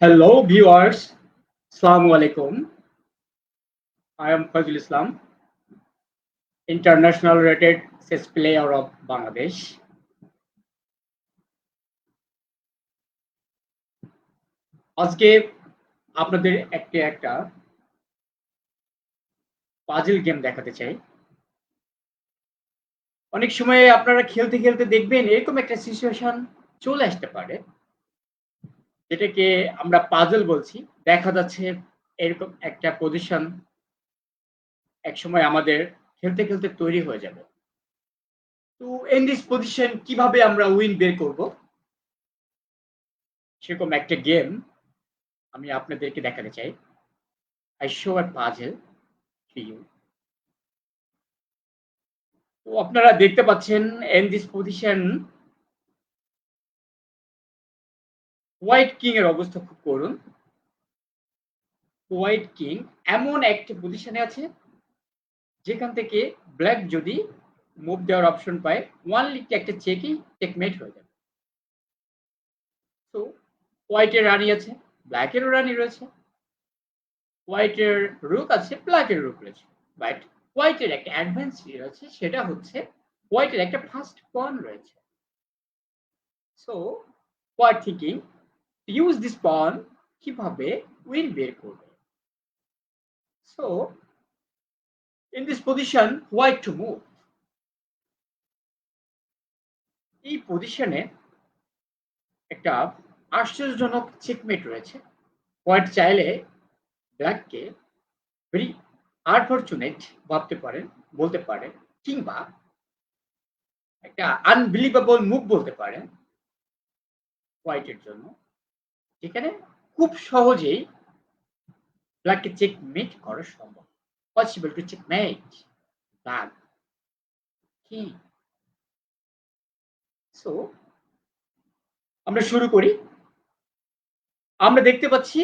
Hello, viewers. Assalamu alaikum. I am Fazil Islam, international rated chess player of Bangladesh. আজকে আপনাদের একটা puzzle game দেখাতে চাই। অনেক সময় আপনারা খেলতে খেলতে দেখবেন এরকম একটা সিচুয়েশন চলে আসতে পারে, যেটাকে আমরা পাজল বলছি। দেখা যাচ্ছে এরকম একটা পজিশন একসময় আমাদের খেলতে খেলতে তৈরি হয়ে যাবে। তো ইন দিস পজিশন কিভাবে আমরা উইন বের করব, সেরকম একটা গেম আমি আপনাদেরকে দেখাতে চাই। I show a puzzle to you. তো আপনারা দেখতে পাচ্ছেন in this position white king এর অবস্থা খুব করুন। হোয়াইট কিং এমন একটা পজিশনে আছে যেখান থেকে ব্ল্যাক যদি মুভ দেওয়ার অপশন পায়, ওয়ানলি একটা চেকই চেকমেট হয়ে যাবে। তো হোয়াইটের রানী আছে, ব্ল্যাকেরও রানী রয়েছে, হোয়াইটের রুক আছে, ব্ল্যাকের রুক রয়েছে। বাট হোয়াইটের একটা অ্যাডভান্স রয়েছে, সেটা হচ্ছে হোয়াইটের একটা ফার্স্ট পন রয়েছে। So white thinking use this পন কিভাবে উইন বের করবে। So in this position white to move, এই পজিশনে একটা আশ্চর্যজনক চেকমেট রয়েছে। হোয়াইট চাইলে ব্ল্যাককে ভেরি আনফরচুনেট ভাবতে পারেন, বলতে পারেন, কিংবা একটা আনবিলিভেবল মুভ বলতে পারেন হোয়াইটের জন্য, যেখানে খুব সহজেই ব্ল্যাককে চেকমেট করা সম্ভব। Possible to checkmate black king. So আমরা শুরু করি। আমরা দেখতে পাচ্ছি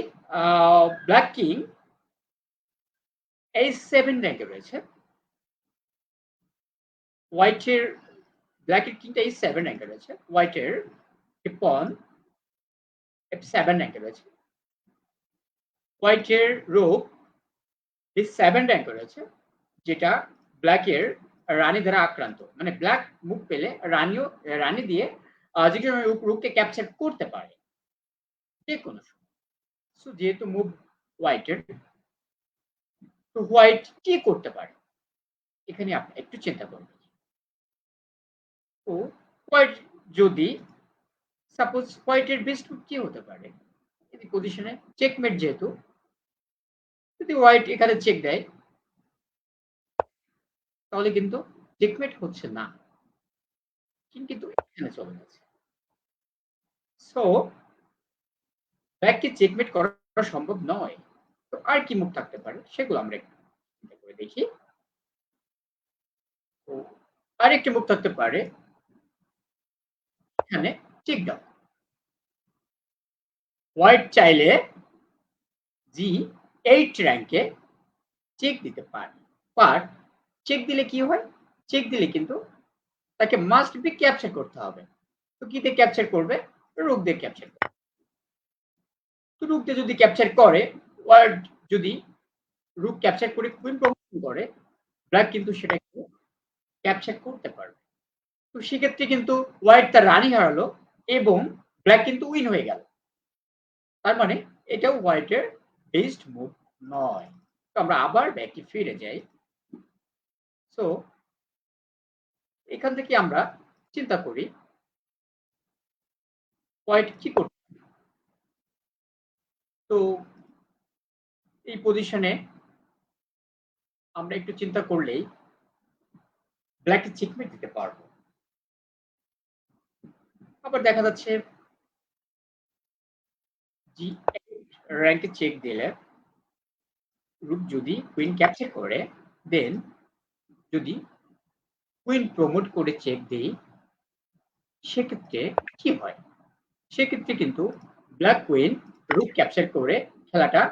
ব্ল্যাক কিং A7 র্যাঙ্কে রয়েছে। হোয়াইটের ব্ল্যাকের কিংটা A7 র্যাঙ্কে রয়েছে। হোয়াইটের পন F7 র্যাঙ্কে রয়েছে। হোয়াইটের রোক D7 র্যাঙ্কে রয়েছে, যেটা ব্ল্যাকের রানী দ্বারা আক্রান্ত। মানে ব্ল্যাক মুভ পেলে রানী দিয়ে যে কোনো রুককে ক্যাপচার করতে পারে যে কোনো সময়। সো যেহেতু মুভ হোয়াইটের, তো হোয়াইট কি করতে পারে এখানে আপনি একটু চিন্তা করবেন। তো হোয়াইট যদি সাপোজ হোয়াইটের বেস্ট মুভ কি হতে পারে, এই পজিশনে চেকমেট, যেহেতু যদি হোয়াইট এখানে চেক দেয় তাহলে কিন্তু চেকমেট হচ্ছে না, কিন্তু এখানে চলে গেছে। সো ব্ল্যাককে চেকমেট করা সম্ভব নয়। তো আর কি মুভ থাকতে পারে সেগুলো আমরা একটু চিন্তা করে দেখি। তো আরেকটি মুভ থাকতে পারে এখানে চেক দাও। হোয়াইট চাইলে G8 র্যাঙ্কে চেক দিতে পারে, বাট চেক দিলে কি হয়? চেক দিলে কিন্তু তাকে মাস্ট বি ক্যাপচার করতে হবে। তো কি দিয়ে ক্যাপচার করবে? রুক দিয়ে ক্যাপচার করবে। তো রুক দিয়ে যদি ক্যাপচার করে, হোয়াইট যদি রুক ক্যাপচার করে কুইন প্রমোশন করে, ব্ল্যাক কিন্তু সেটা ক্যাপচার করতে পারবে। তো সেক্ষেত্রে কিন্তু হোয়াইট তার রানী হারালো এবং ব্ল্যাক কিন্তু উইন হয়ে গেল। তার মানে এটাও হোয়াইটের বেস্ট মুভ নয়। তো আমরা আবার ব্যাকে ফিরে যাই। সো এখান থেকে আমরা চিন্তা করি হোয়াইট কি করবে। তো এই পজিশনে আমরা একটু চিন্তা করলেই ব্ল্যাকে চেকমেট দিতে পারবো। আবার দেখা যাচ্ছে G8 র্যাঙ্কে চেক দিলে রুক যদি কুইন ক্যাপচার করে, দেন যদি কুইন প্রমোট করে চেক দেই, সেক্ষেত্রে কি হয়? সেক্ষেত্রে কিন্তু ব্ল্যাক কুইন রুক ক্যাপচার করে খেলাটা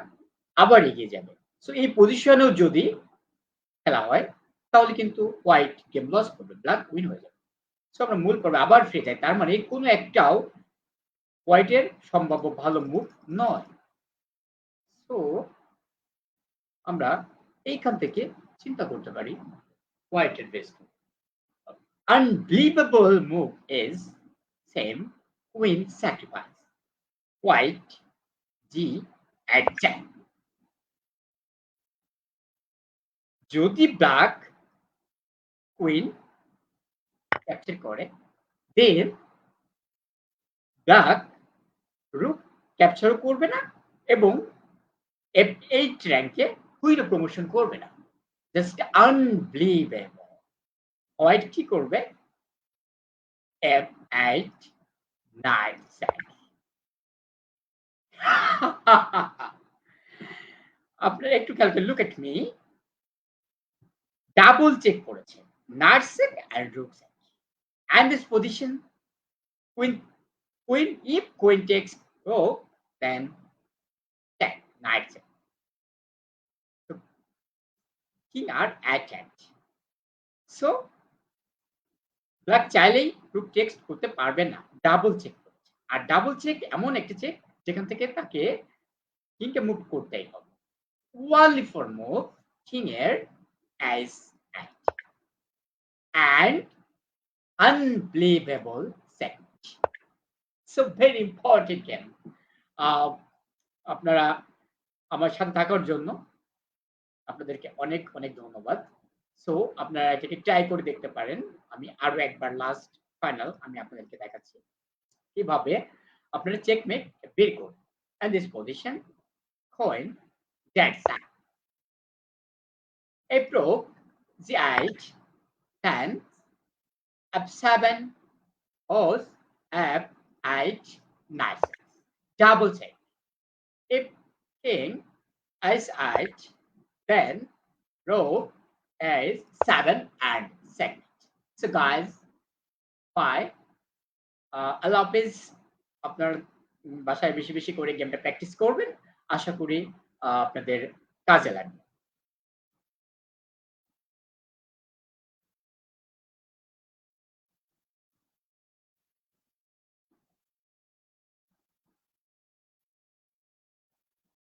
আবার এগিয়ে যাবে। সো এই পজিশনেও যদি খেলা হয় তাহলে কিন্তু হোয়াইট গেম লস করবে, ব্ল্যাক উইন হয়ে যাবে। সো আমরা মূল পর্বে আবার ফিরে যাই। তার মানে কোনো একটাও হোয়াইটের সম্ভাব্য ভালো মুভ নয়। সো আমরা এইখান থেকে চিন্তা করতে পারি হোয়াইটের best unbelievable move is same queen sacrifice white g and jack যদি ব্ল্যাক কুইন ক্যাপচার করে দেন ব্ল্যাক রুক ক্যাপচারও করবে না এবং F8 র্যাঙ্কে কুইনও প্রমোশন করবে না জাস্ট আনবিলিভেবল হোয়াইট কি করবে F8 নাইট স্যাক আপনারা একটু খেয়াল করে look at me double check করেছে knight sac and rook sac and this position queen if queen takes rook then check knight check so king are attacked so black চাইলেই রুক text করতে পারবে না double check করেছে আর double check এমন একটা check যেখান থেকে তাকে কিংকে মুভ করতেই হবে only for move king এর as and unbelievable second so very important game আপনারা আমার সাথে থাকার জন্য আপনাদেরকে অনেক অনেক ধন্যবাদ সো আপনারা এটাকে ট্রাই করে দেখতে পারেন আমি আরো একবার লাস্ট ফাইনাল আমি আপনাদেরকে দেখাচ্ছি কিভাবে আপনারা চেকমেট বের করুন and this position coin that side a pro g8 10 f7 horse f8 knight double check if king s8 then rook a7 and second so guys bye আল্লাহ হাফেজ আপনার বাসায় বেশি বেশি করে গেমটা প্র্যাকটিস করবেন আশা করি আপনাদের কাজে লাগবে